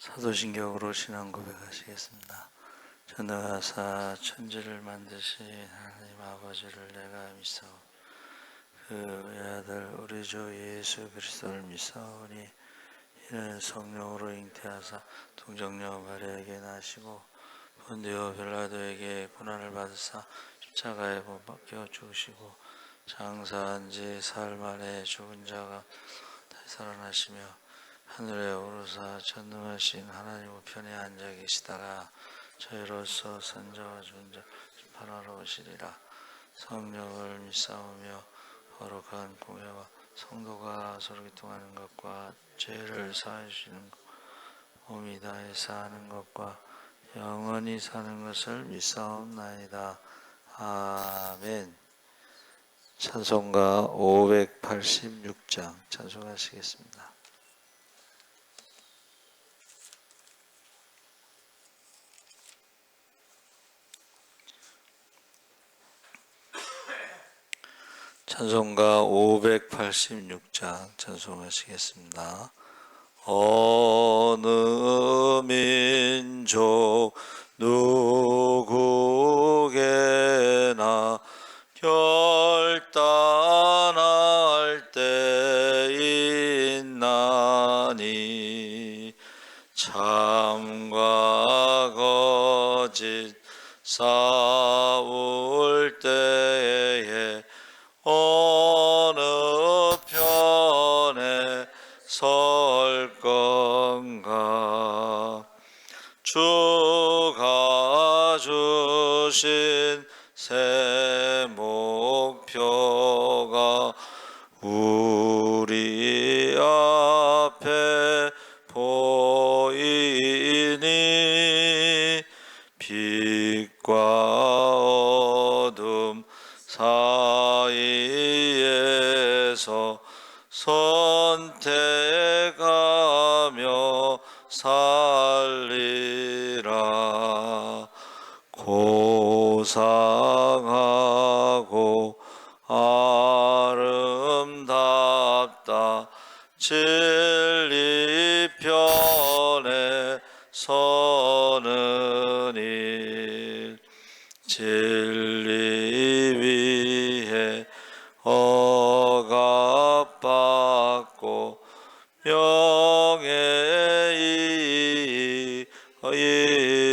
사도신경으로 신앙 고백하시겠습니다. 전능하사 천지를 만드신 하나님 아버지를 내가 믿사오. 그 외아들 우리 주 예수 그리스도를 믿사오니 이는 성령으로 잉태하사 동정녀 마리아에게 나시고 본디오 빌라도에게 고난을 받으사 십자가에 못 박혀 죽으시고 장사한 지 사흘 만에 죽은 자가 다시 살아나시며 하늘에 오르사 전능하신 하나님 우편에 앉아 계시다가 저희로서 산자와 죽은 자 심판하러 오시리라. 성령을 믿사오며 거룩한 공회와 성도가 서로 교통하는 것과 죄를 사해 주시는 것, 몸이 다해 사는 것과 영원히 사는 것을 믿사옵나이다. 아멘. 찬송가 586장 찬송하시겠습니다. 찬송가 586장 찬송하시겠습니다. 어느 민족 누구게나 결단할 때 있나니 참과 거짓 싸울 때에 어느 편에 설 건가. 주가 주신 새 목표가 우리 앞에 보이니 빛과 어둠 사이에서 선택하며 살리라. 고상하고 아름답다 진리 편에 서는 일. 진리 위해 억압받고 명예에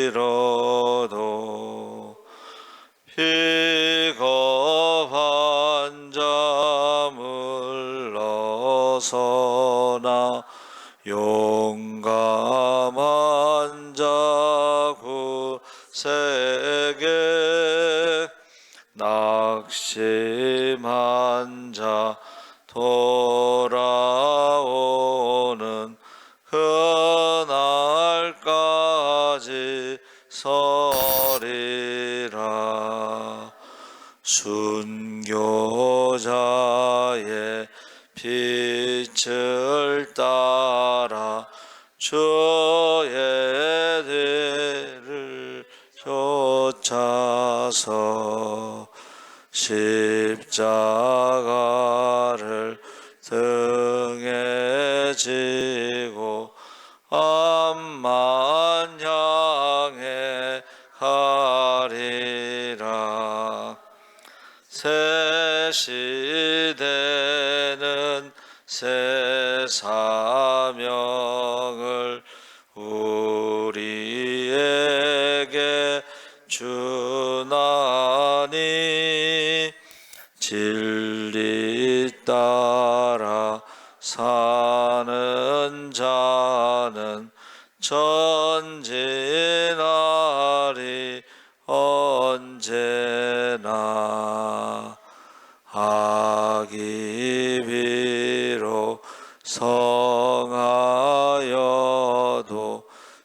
이르도 비겁한 자 물러서나 용감한 자 굳세게 낙심한 자 돌아오는 그날까지 서리라. 순교자의 빛을 따라 주의 뒤를 쫓아서 십자가를 등에 지고 암만 향해 가리라. 새 시대는 새 사명을 우리에게 주나니 진리 따라 사는 자는 전진하리 언제나. 악이 비록 성하여도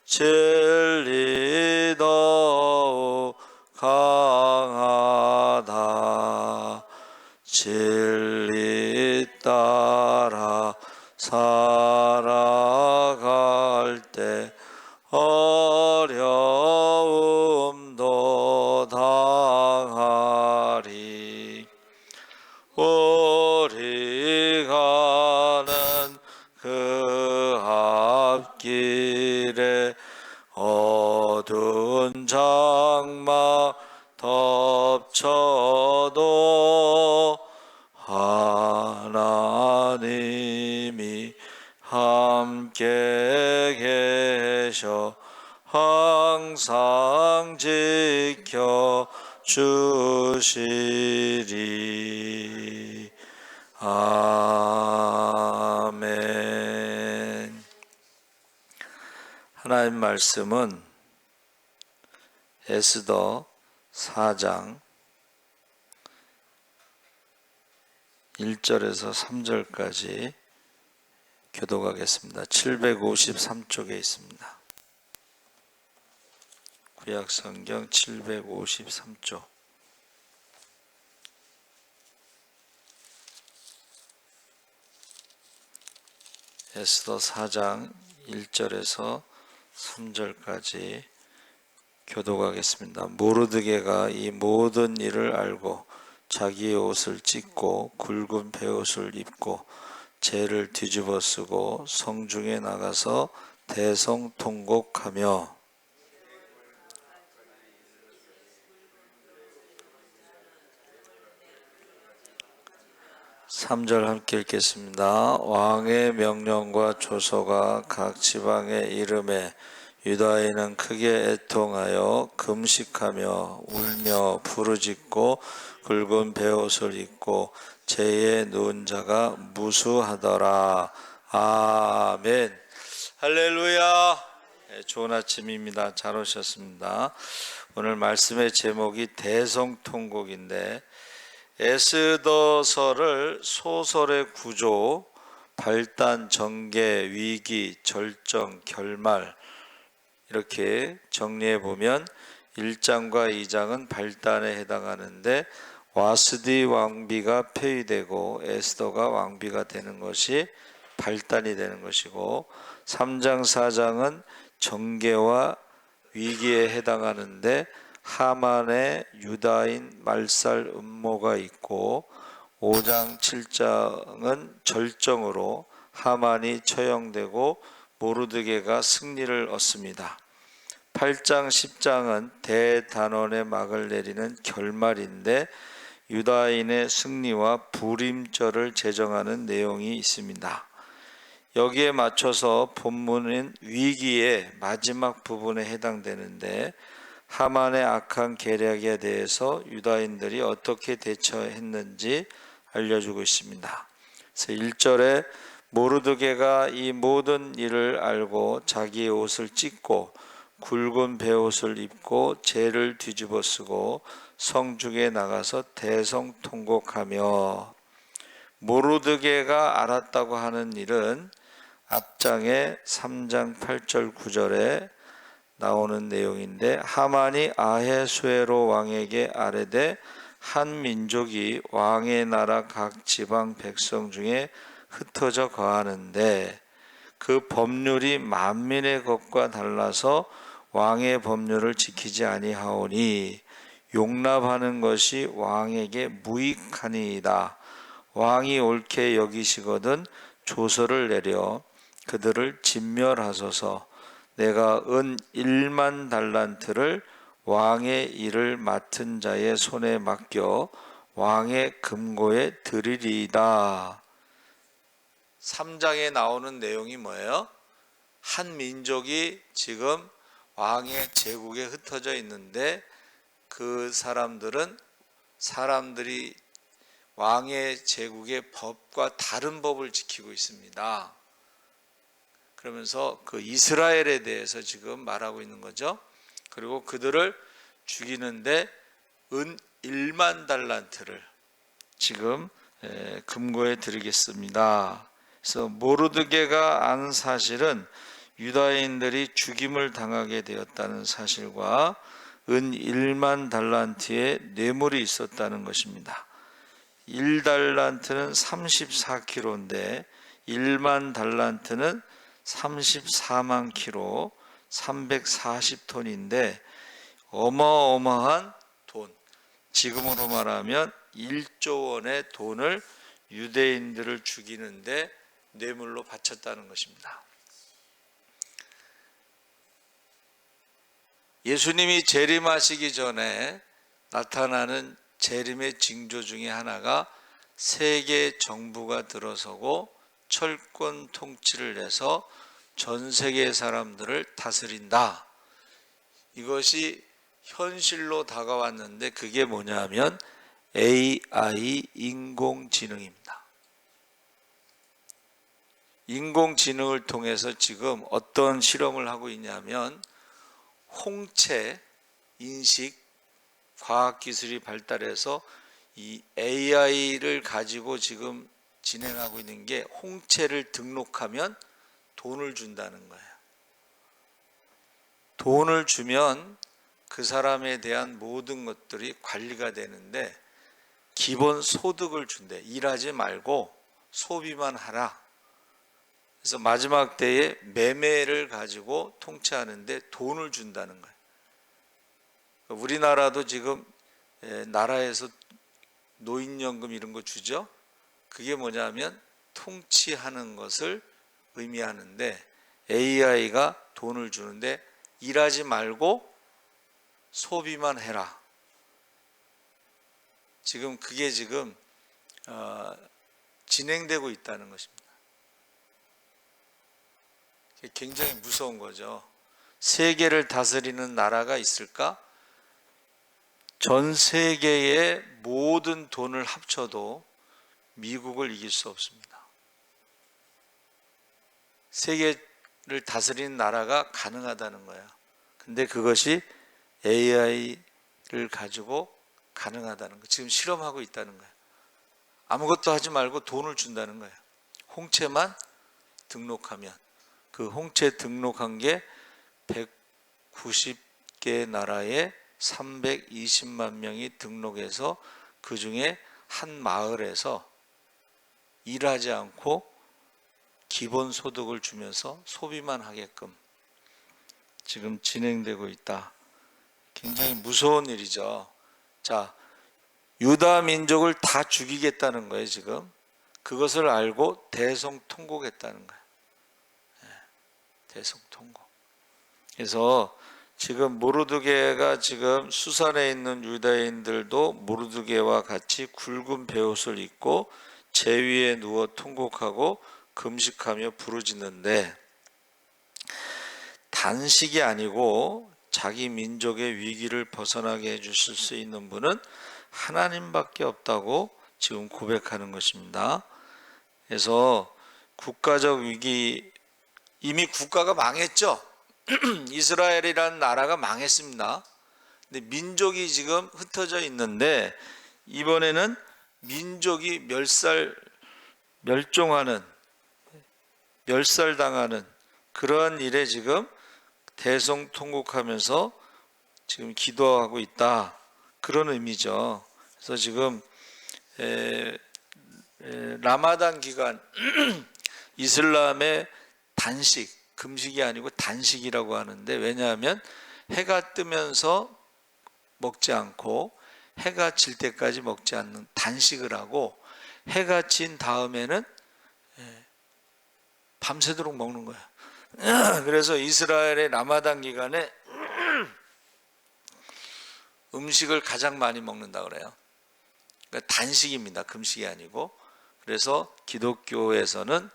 진리 더욱 강하다. 진리 따라 살아갈 때 어려움도 당하리. 우리 가는 그 앞길에 하나님이 함께 계셔 항상 지켜 주시리. 아멘. 하나님 말씀은 에스더 4장 1절에서 3절까지 교독하겠습니다. 753쪽에 있습니다. 구약성경 753쪽. 에스더 4장 1절에서 3절까지 교독하겠습니다. 모르드게가 이 모든 일을 알고 자기의 옷을 찢고 굵은 베옷을 입고 재를 뒤집어 쓰고 성중에 나가서 대성통곡하며 3절 함께 읽겠습니다. 왕의 명령과 조서가 각 지방에 이름에 유다인은 크게 애통하여 금식하며 울며 부르짖고 굵은 베옷을 입고 재에 누운 자가 무수하더라. 아멘. 할렐루야. 좋은 아침입니다. 잘 오셨습니다. 오늘 말씀의 제목이 대성통곡인데 에스더서를 소설의 구조, 발단, 전개, 위기, 절정, 결말 이렇게 정리해 보면 1장과 2장은 발단에 해당하는데 와스디 왕비가 폐위되고 에스더가 왕비가 되는 것이 발단이 되는 것이고 3장, 4장은 전개와 위기에 해당하는데 하만의 유다인 말살 음모가 있고 5장 7장은 절정으로 하만이 처형되고 모르드게가 승리를 얻습니다. 8장 10장은 대단원의 막을 내리는 결말인데 유다인의 승리와 불임절을 제정하는 내용이 있습니다. 여기에 맞춰서 본문은 위기의 마지막 부분에 해당되는데 하만의 악한 계략에 대해서 유다인들이 어떻게 대처했는지 알려주고 있습니다. 그래서 1절에 모르드게가 이 모든 일을 알고 자기의 옷을 찢고 굵은 베옷을 입고 재를 뒤집어 쓰고 성중에 나가서 대성통곡하며 모르드게가 알았다고 하는 일은 앞장에 3장 8절 9절에 나오는 내용인데 하만이 아헤수에로 왕에게 아뢰되 한 민족이 왕의 나라 각 지방 백성 중에 흩어져 거하는데 그 법률이 만민의 것과 달라서 왕의 법률을 지키지 아니하오니 용납하는 것이 왕에게 무익하니이다. 왕이 옳게 여기시거든 조서를 내려 그들을 진멸하소서. 내가 은 1만 달란트를 왕의 일을 맡은 자의 손에 맡겨 왕의 금고에 드리리이다. 3장에 나오는 내용이 뭐예요? 한 민족이 지금 왕의 제국에 흩어져 있는데 그 사람들이 왕의 제국의 법과 다른 법을 지키고 있습니다. 그러면서 그 이스라엘에 대해서 지금 말하고 있는 거죠. 그리고 그들을 죽이는데 은 1만 달란트를 지금 금고에 드리겠습니다. 그래서 모르드게가 아는 사실은 유다인들이 죽임을 당하게 되었다는 사실과 은 1만 달란트의 뇌물이 있었다는 것입니다. 1달란트는 34kg인데 1만 달란트는 34만 킬로 340톤인데 어마어마한 돈, 지금으로 말하면 1조 원의 돈을 유대인들을 죽이는데 뇌물로 바쳤다는 것입니다. 예수님이 재림하시기 전에 나타나는 재림의 징조 중에 하나가 세계 정부가 들어서고 철권 통치를 해서 전 세계 사람들을 다스린다. 이것이 현실로 다가왔는데 그게 뭐냐면 AI, 인공지능입니다. 인공지능을 통해서 지금 어떤 실험을 하고 있냐면 홍채 인식 과학기술이 발달해서 이 AI를 가지고 지금 진행하고 있는 게 홍채를 등록하면 돈을 준다는 거예요. 돈을 주면 그 사람에 대한 모든 것들이 관리가 되는데 기본 소득을 준대. 일하지 말고 소비만 하라. 그래서 마지막 때에 매매를 가지고 통치하는데 돈을 준다는 거예요. 우리나라도 지금 나라에서 노인연금 이런 거 주죠. 그게 뭐냐면 통치하는 것을 의미하는데 AI가 돈을 주는데 일하지 말고 소비만 해라. 지금 그게 지금 진행되고 있다는 것입니다. 굉장히 무서운 거죠. 세계를 다스리는 나라가 있을까? 전 세계의 모든 돈을 합쳐도 미국을 이길 수 없습니다. 세계를 다스리는 나라가 가능하다는 거예요. 근데 그것이 AI를 가지고 가능하다는 거. 지금 실험하고 있다는 거예요. 아무것도 하지 말고 돈을 준다는 거예요. 홍채만 등록하면. 그 홍채 등록한 게 190개 나라에 320만 명이 등록해서 그 중에 한 마을에서 일하지 않고 기본 소득을 주면서 소비만 하게끔 지금 진행되고 있다. 굉장히 무서운 일이죠. 자, 유다 민족을 다 죽이겠다는 거예요, 지금. 그것을 알고 대성통곡했다는 거예요. 대성통곡. 그래서 지금 모르드게가 지금 수산에 있는 유다인들도 모르드게와 같이 굵은 베옷을 입고 제 위에 누워 통곡하고 금식하며 부르짖는데 단식이 아니고 자기 민족의 위기를 벗어나게 해주실 수 있는 분은 하나님밖에 없다고 지금 고백하는 것입니다. 그래서 국가적 위기, 이미 국가가 망했죠. 이스라엘이라는 나라가 망했습니다. 근데 민족이 지금 흩어져 있는데 이번에는 민족이 멸살당하는 그러한 일에 지금 대성통곡하면서 지금 기도하고 있다. 그런 의미죠. 그래서 지금 라마단 기간 이슬람의 단식, 금식이 아니고 단식이라고 하는데 왜냐하면 해가 뜨면서 먹지 않고 해가 질 때까지 먹지 않는 단식을 하고 해가 진 다음에는 밤새도록 먹는 거예요. 그래서 이스라엘의 라마단 기간에 음식을 가장 많이 먹는다 그래요. 그러니까 단식입니다. 금식이 아니고. 그래서 기독교에서는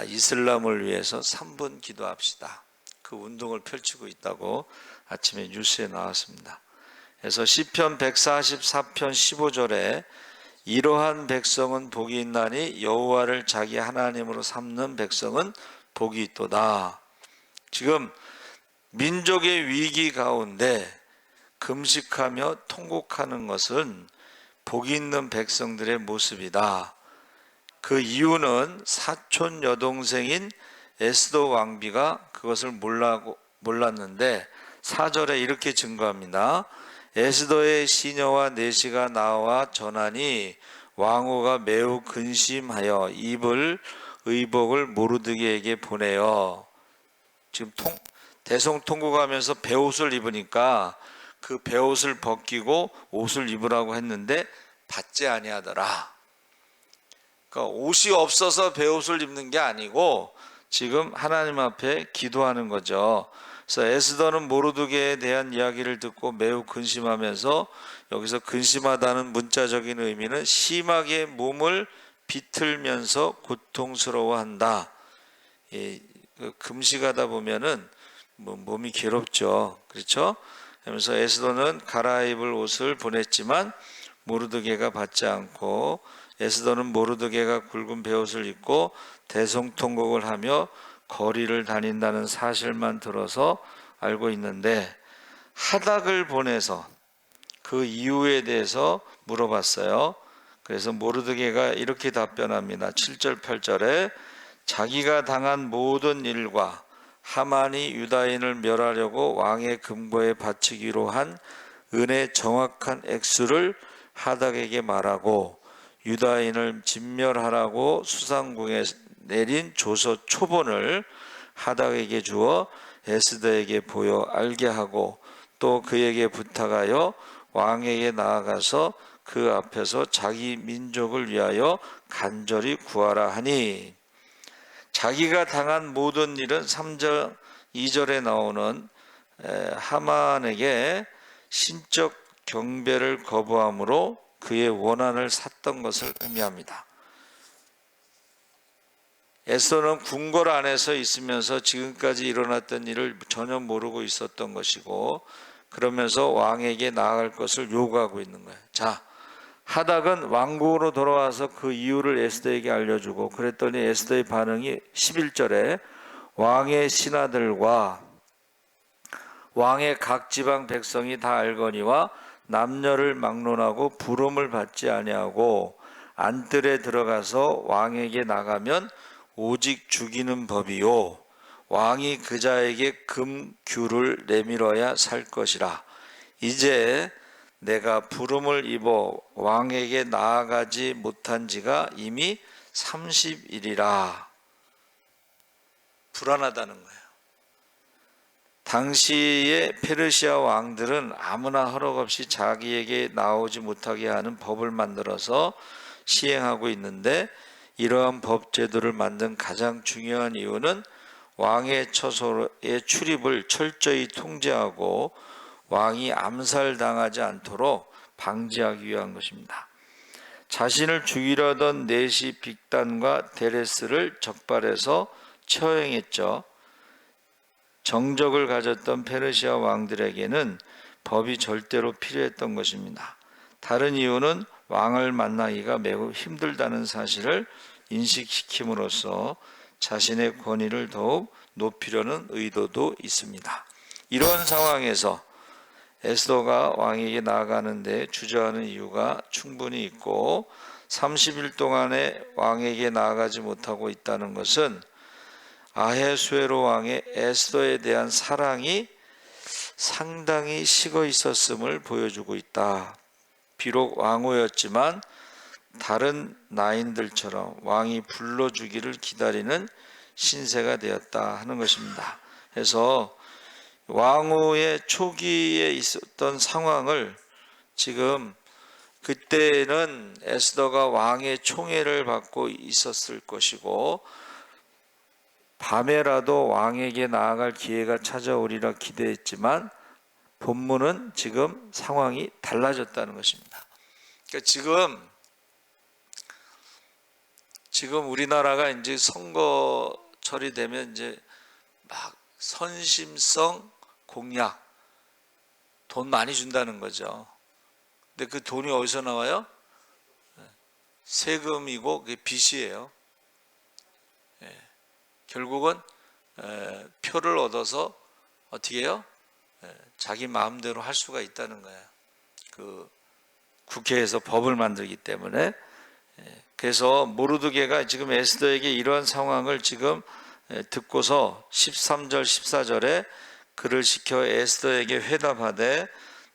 이슬람을 위해서 3분 기도합시다. 그 운동을 펼치고 있다고 아침에 뉴스에 나왔습니다. 그래서 시편 144편 15절에 이러한 백성은 복이 있나니 여호와를 자기 하나님으로 삼는 백성은 복이 있도다. 지금 민족의 위기 가운데 금식하며 통곡하는 것은 복이 있는 백성들의 모습이다. 그 이유는 사촌 여동생인 에스더 왕비가 그것을 몰랐는데 4절에 이렇게 증거합니다. 에스더의 시녀와 내시가 나와 전하니 왕후가 매우 근심하여 입을 의복을 모르드게에게 보내요. 지금 대성통곡하면서 베옷을 입으니까 그 베옷을 벗기고 옷을 입으라고 했는데 받지 아니하더라. 그러니까 옷이 없어서 베옷을 입는 게 아니고 지금 하나님 앞에 기도하는 거죠. 그래서 에스더는 모르드게에 대한 이야기를 듣고 매우 근심하면서 여기서 근심하다는 문자적인 의미는 심하게 몸을 비틀면서 고통스러워한다. 금식하다 보면은 몸이 괴롭죠. 그렇죠? 그러면서 에스더는 갈아입을 옷을 보냈지만 모르드게가 받지 않고, 에스더는 모르드게가 굵은 베옷을 입고 대성통곡을 하며 거리를 다닌다는 사실만 들어서 알고 있는데, 하닥을 보내서 그 이유에 대해서 물어봤어요. 그래서 모르드게가 이렇게 답변합니다. 7절 8절에 자기가 당한 모든 일과 하만이 유다인을 멸하려고 왕의 금고에 바치기로 한 은의 정확한 액수를 하닥에게 말하고, 유다인을 진멸하라고 수상궁에 내린 조서 초본을 하닥에게 주어 에스더에게 보여 알게 하고, 또 그에게 부탁하여 왕에게 나아가서 그 앞에서 자기 민족을 위하여 간절히 구하라 하니, 자기가 당한 모든 일은 3절 2절에 나오는 하만에게 신적 경배를 거부함으로 그의 원한을 샀던 것을 의미합니다. 에스더는 궁궐 안에서 있으면서 지금까지 일어났던 일을 전혀 모르고 있었던 것이고, 그러면서 왕에게 나아갈 것을 요구하고 있는 거예요. 자, 하닥은 왕궁으로 돌아와서 그 이유를 에스더에게 알려주고, 그랬더니 에스더의 반응이 11절에 왕의 신하들과 왕의 각 지방 백성이 다 알거니와 남녀를 막론하고 부름을 받지 아니하고 안뜰에 들어가서 왕에게 나가면 오직 죽이는 법이요, 왕이 그자에게 금규를 내밀어야 살 것이라. 이제 내가 부름을 입어 왕에게 나아가지 못한 지가 이미 30일이라. 불안하다는 거예요. 당시의 페르시아 왕들은 아무나 허락 없이 자기에게 나오지 못하게 하는 법을 만들어서 시행하고 있는데, 이러한 법 제도를 만든 가장 중요한 이유는 왕의 처소의 출입을 철저히 통제하고 왕이 암살당하지 않도록 방지하기 위한 것입니다. 자신을 죽이려던 넷이 빅단과 데레스를 적발해서 처형했죠. 정적을 가졌던 페르시아 왕들에게는 법이 절대로 필요했던 것입니다. 다른 이유는 왕을 만나기가 매우 힘들다는 사실을 인식시킴으로써 자신의 권위를 더욱 높이려는 의도도 있습니다. 이런 상황에서 에스더가 왕에게 나아가는 데 주저하는 이유가 충분히 있고, 30일 동안에 왕에게 나아가지 못하고 있다는 것은 아헤수에로 왕의 에스더에 대한 사랑이 상당히 식어 있었음을 보여주고 있다. 비록 왕후였지만 다른 나인들처럼 왕이 불러주기를 기다리는 신세가 되었다 하는 것입니다. 그래서 왕후의 초기에 있었던 상황을 지금, 그때는 에스더가 왕의 총애를 받고 있었을 것이고 밤에라도 왕에게 나아갈 기회가 찾아오리라 기대했지만 본문은 지금 상황이 달라졌다는 것입니다. 그러니까 지금 우리나라가 이제 선거철이 되면 이제 막 선심성 공약, 돈 많이 준다는 거죠. 근데 그 돈이 어디서 나와요? 세금이고 그게 빚이에요. 결국은 표를 얻어서 어떻게 해요? 자기 마음대로 할 수가 있다는 거예요. 그 국회에서 법을 만들기 때문에. 그래서 모르드게가 지금 에스더에게 이러한 상황을 지금 듣고서 13절 14절에 그를 시켜 에스더에게 회답하되,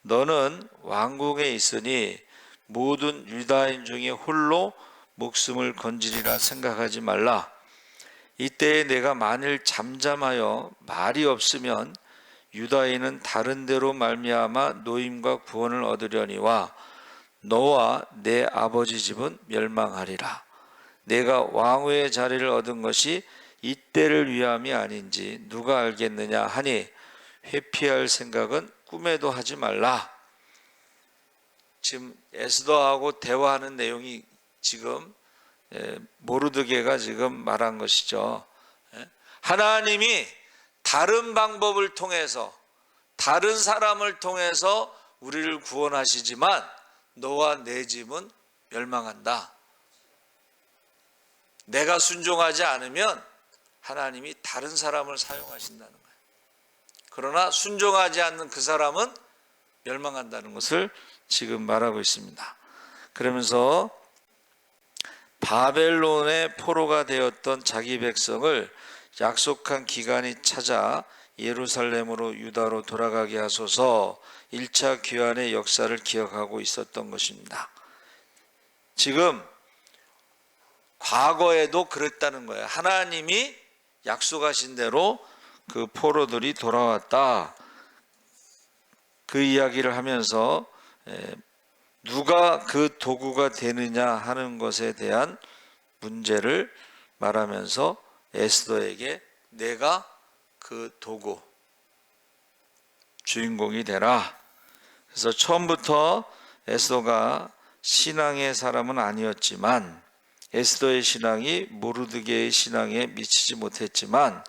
너는 왕궁에 있으니 모든 유다인 중에 홀로 목숨을 건지리라 생각하지 말라. 이때에 내가 만일 잠잠하여 말이 없으면 유다인은 다른 데로 말미암아 노임과 구원을 얻으려니와 너와 내 아버지 집은 멸망하리라. 내가 왕후의 자리를 얻은 것이 이때를 위함이 아닌지 누가 알겠느냐 하니 회피할 생각은 꿈에도 하지 말라. 지금 에스더하고 대화하는 내용이 지금 모르드게가 지금 말한 것이죠. 하나님이 다른 방법을 통해서, 다른 사람을 통해서 우리를 구원하시지만 너와 내 집은 멸망한다. 내가 순종하지 않으면 하나님이 다른 사람을 사용하신다는 거예요. 그러나 순종하지 않는 그 사람은 멸망한다는 것을 지금 말하고 있습니다. 그러면서 바벨론의 포로가 되었던 자기 백성을 약속한 기간이 찾아 예루살렘으로 유다로 돌아가게 하소서. 1차 귀환의 역사를 기억하고 있었던 것입니다. 지금 과거에도 그랬다는 거예요. 하나님이 약속하신 대로 그 포로들이 돌아왔다. 그 이야기를 하면서 누가 그 도구가 되느냐 하는 것에 대한 문제를 말하면서 에스더에게 내가 그 도구, 주인공이 되라. 그래서 처음부터 에스더가 신앙의 사람은 아니었지만, 에스더의 신앙이 모르드게의 신앙에 미치지 못했지만,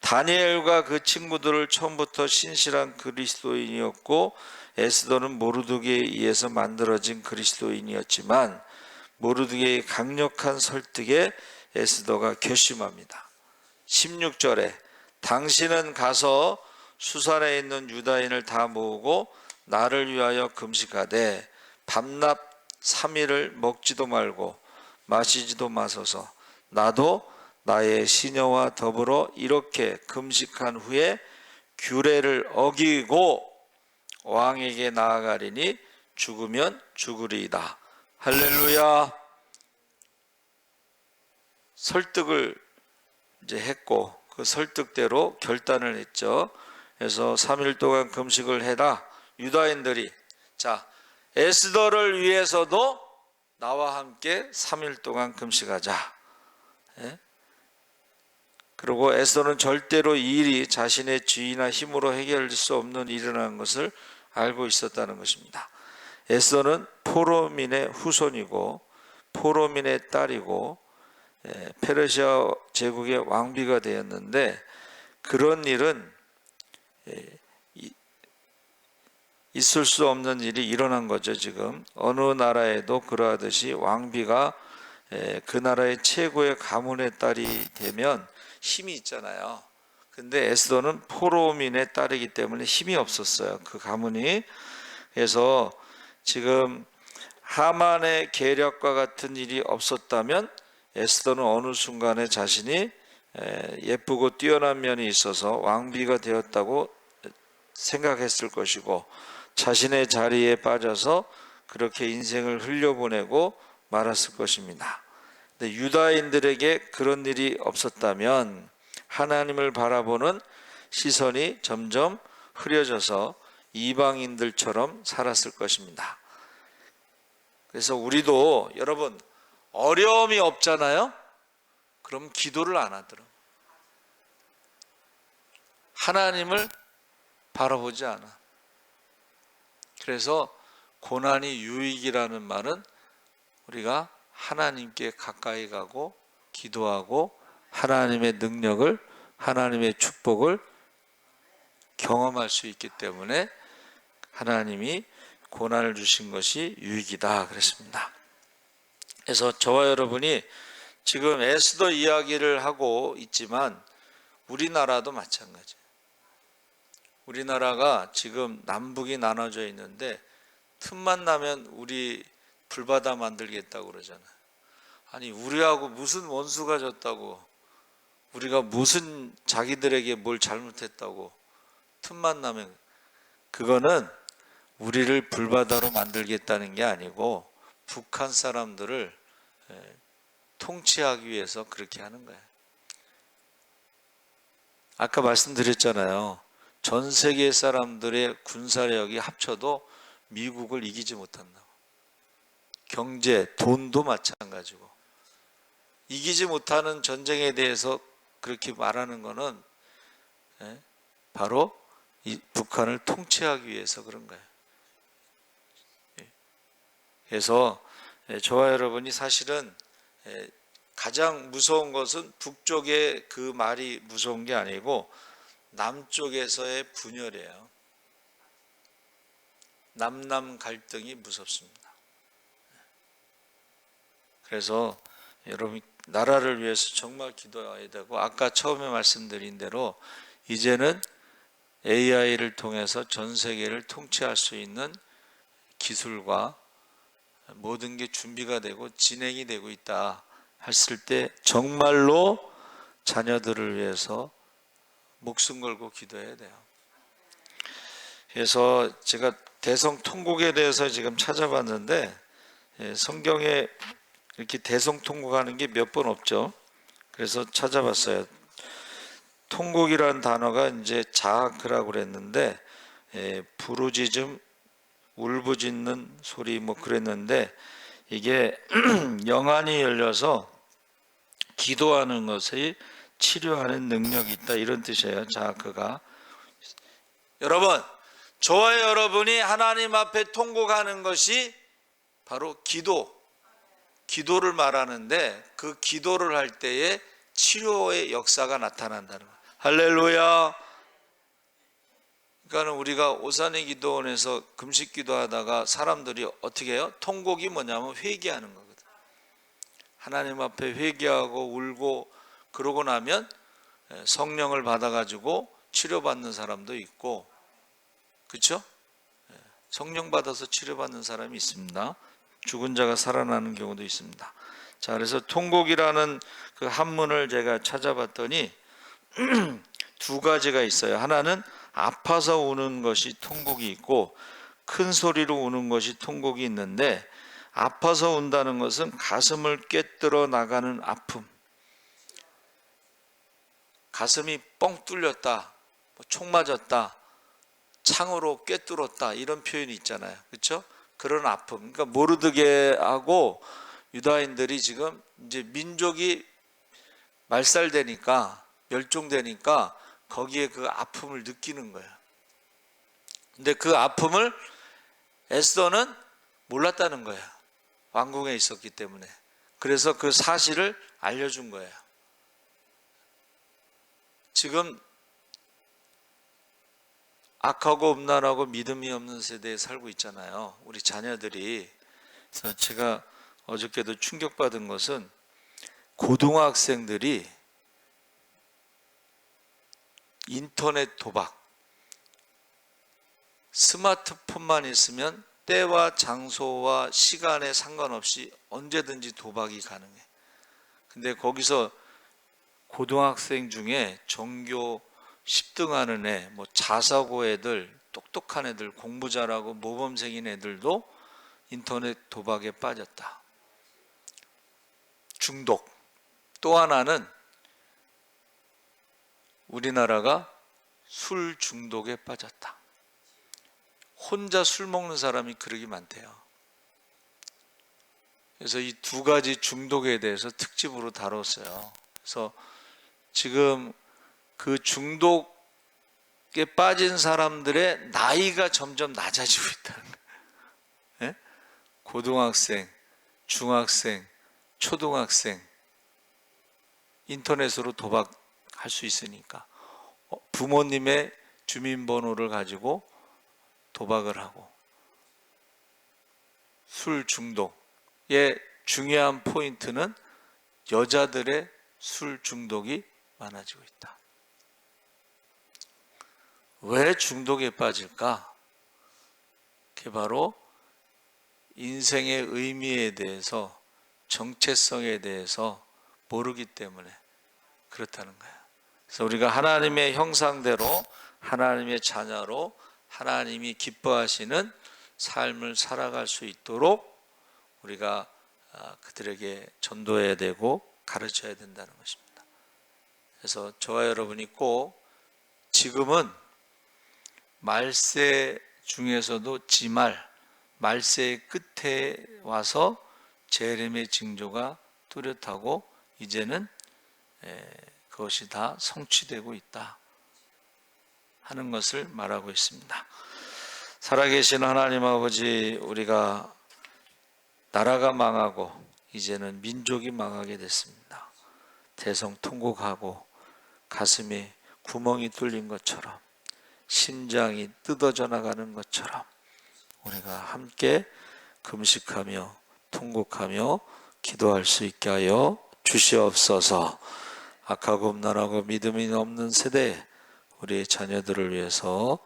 다니엘과 그 친구들을 처음부터 신실한 그리스도인이었고, 에스더는 모르드게에 의해서 만들어진 그리스도인이었지만, 모르드게의 강력한 설득에 에스더가 결심합니다. 16절에 당신은 가서 수산에 있는 유다인을 다 모으고 나를 위하여 금식하되 밤낮 3일을 먹지도 말고 마시지도 마소서. 나도 나의 시녀와 더불어 이렇게 금식한 후에 규례를 어기고 왕에게 나아가리니 죽으면 죽으리이다. 할렐루야. 설득을 이제 했고 그 설득대로 결단을 했죠. 그래서 3일 동안 금식을 해라. 유다인들이 자, 에스더를 위해서도 나와 함께 3일 동안 금식하자. 그리고 에스더는 절대로 이 일이 자신의 지위나 힘으로 해결될 수 없는 일이라는 것을 알고 있었다는 것입니다. 에스더는 포로민의 후손이고 포로민의 딸이고 페르시아 제국의 왕비가 되었는데, 그런 일은 있을 수 없는 일이 일어난 거죠. 지금 어느 나라에도 그러하듯이 왕비가 그 나라의 최고의 가문의 딸이 되면 힘이 있잖아요. 근데 에스더는 포로민의 딸이기 때문에 힘이 없었어요, 그 가문이. 그래서 지금 하만의 계략과 같은 일이 없었다면 에스더는 어느 순간에 자신이 예쁘고 뛰어난 면이 있어서 왕비가 되었다고 생각했을 것이고, 자신의 자리에 빠져서 그렇게 인생을 흘려보내고 말았을 것입니다. 근데 유다인들에게 그런 일이 없었다면 하나님을 바라보는 시선이 점점 흐려져서 이방인들처럼 살았을 것입니다. 그래서 우리도 여러분 어려움이 없잖아요. 그럼 기도를 안 하더라고요. 하나님을 바라보지 않아. 그래서 고난이 유익이라는 말은 우리가 하나님께 가까이 가고 기도하고 하나님의 능력을, 하나님의 축복을 경험할 수 있기 때문에 하나님이 고난을 주신 것이 유익이다 그랬습니다. 그래서 저와 여러분이 지금 에스더 이야기를 하고 있지만 우리나라도 마찬가지예요. 우리나라가 지금 남북이 나눠져 있는데 틈만 나면 우리 불바다 만들겠다고 그러잖아요. 아니, 우리하고 무슨 원수가 졌다고, 우리가 무슨 자기들에게 뭘 잘못했다고 틈만 나면, 그거는 우리를 불바다로 만들겠다는 게 아니고 북한 사람들을 통치하기 위해서 그렇게 하는 거예요. 아까 말씀드렸잖아요. 전 세계 사람들의 군사력이 합쳐도 미국을 이기지 못한다고. 경제, 돈도 마찬가지고. 이기지 못하는 전쟁에 대해서 그렇게 말하는 것은 바로 이 북한을 통치하기 위해서 그런 거예요. 그래서 저와 여러분이 사실은 가장 무서운 것은 북쪽의 그 말이 무서운 게 아니고 남쪽에서의 분열이에요. 남남 갈등이 무섭습니다. 그래서 여러분 나라를 위해서 정말 기도해야 되고, 아까 처음에 말씀드린 대로 이제는 AI를 통해서 전 세계를 통치할 수 있는 기술과 모든 게 준비가 되고 진행이 되고 있다 했을 때 정말로 자녀들을 위해서 목숨 걸고 기도해야 돼요. 그래서 제가 대성통곡에 대해서 지금 찾아봤는데 성경에 이렇게 대성통곡하는 게 몇 번 없죠. 그래서 찾아봤어요. 통곡이라는 단어가 이제 자아크라고 그랬는데 부르짖음, 울부짖는 소리 뭐 그랬는데, 이게 영안이 열려서 기도하는 것이 치료하는 능력이 있다, 이런 뜻이에요. 자아크가. 여러분, 저와 여러분이 하나님 앞에 통곡하는 것이 바로 기도를 말하는데, 그 기도를 할 때에 치료의 역사가 나타난다는 거예요. 할렐루야. 그러니까 우리가 오산의 기도원에서 금식 기도하다가 사람들이 어떻게 해요? 통곡이 뭐냐면 회개하는 거거든. 하나님 앞에 회개하고 울고 그러고 나면 성령을 받아가지고 치료받는 사람도 있고, 그렇죠? 성령 받아서 치료받는 사람이 있습니다. 죽은 자가 살아나는 경우도 있습니다. 자, 그래서 통곡이라는 그 한문을 제가 찾아봤더니 두 가지가 있어요. 하나는 아파서 우는 것이 통곡이 있고, 큰 소리로 우는 것이 통곡이 있는데, 아파서 운다는 것은 가슴을 꿰뚫어 나가는 아픔, 가슴이 뻥 뚫렸다, 총 맞았다, 창으로 꿰뚫었다, 이런 표현이 있잖아요. 그렇죠? 그런 아픔. 그러니까 모르드게하고 유다인들이 지금 이제 민족이 말살되니까, 멸종되니까 거기에 그 아픔을 느끼는 거예요. 근데 그 아픔을 에스더는 몰랐다는 거예요. 왕궁에 있었기 때문에. 그래서 그 사실을 알려준 거예요. 지금 악하고 음란하고 믿음이 없는 세대에 살고 있잖아요. 우리 자녀들이. 그래서 제가 어저께도 충격받은 것은 고등학생들이 인터넷 도박, 스마트폰만 있으면 때와 장소와 시간에 상관없이 언제든지 도박이 가능해. 근데 거기서 고등학생 중에 전교 10등 하는 애, 뭐 자사고 애들, 똑똑한 애들, 공부 잘하고 모범생인 애들도 인터넷 도박에 빠졌다. 중독. 또 하나는 우리나라가 술 중독에 빠졌다. 혼자 술 먹는 사람이 그러기 많대요. 그래서 이 두 가지 중독에 대해서 특집으로 다뤘어요. 그래서 지금 그 중독에 빠진 사람들의 나이가 점점 낮아지고 있다는 거예요. 네? 고등학생, 중학생, 초등학생, 인터넷으로 도박할 수 있으니까 부모님의 주민번호를 가지고 도박을 하고, 술 중독의 중요한 포인트는 여자들의 술 중독이 많아지고 있다. 왜 중독에 빠질까? 그게 바로 인생의 의미에 대해서, 정체성에 대해서 모르기 때문에 그렇다는 거예요. 그래서 우리가 하나님의 형상대로, 하나님의 자녀로 하나님이 기뻐하시는 삶을 살아갈 수 있도록 우리가 그들에게 전도해야 되고 가르쳐야 된다는 것입니다. 그래서 저와 여러분이 꼭 지금은 말세 중에서도 지말, 말세의 끝에 와서 재림의 징조가 뚜렷하고 이제는 그것이 다 성취되고 있다 하는 것을 말하고 있습니다. 살아계신 하나님 아버지, 우리가 나라가 망하고 이제는 민족이 망하게 됐습니다. 대성통곡하고 가슴에 구멍이 뚫린 것처럼, 심장이 뜯어져 나가는 것처럼 우리가 함께 금식하며 통곡하며 기도할 수 있게 하여 주시옵소서. 악하고 음란하고 믿음이 없는 세대 우리의 자녀들을 위해서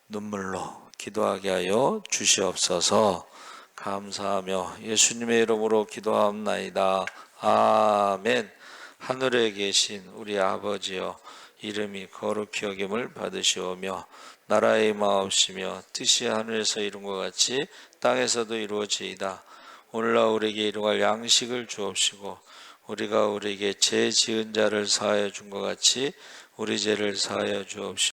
눈물로 기도하게 하여 주시옵소서. 감사하며 예수님의 이름으로 기도하옵나이다. 아멘. 하늘에 계신 우리 아버지여, 이름이 거룩히 여김을 받으시오며 나라의 마옵시며 뜻이 하늘에서 이룬 것 같이 땅에서도 이루어지이다. 오늘날 우리에게 일용할 양식을 주옵시고 우리가 우리에게 죄 지은 자를 사하여 준 것 같이 우리 죄를 사하여 주옵시고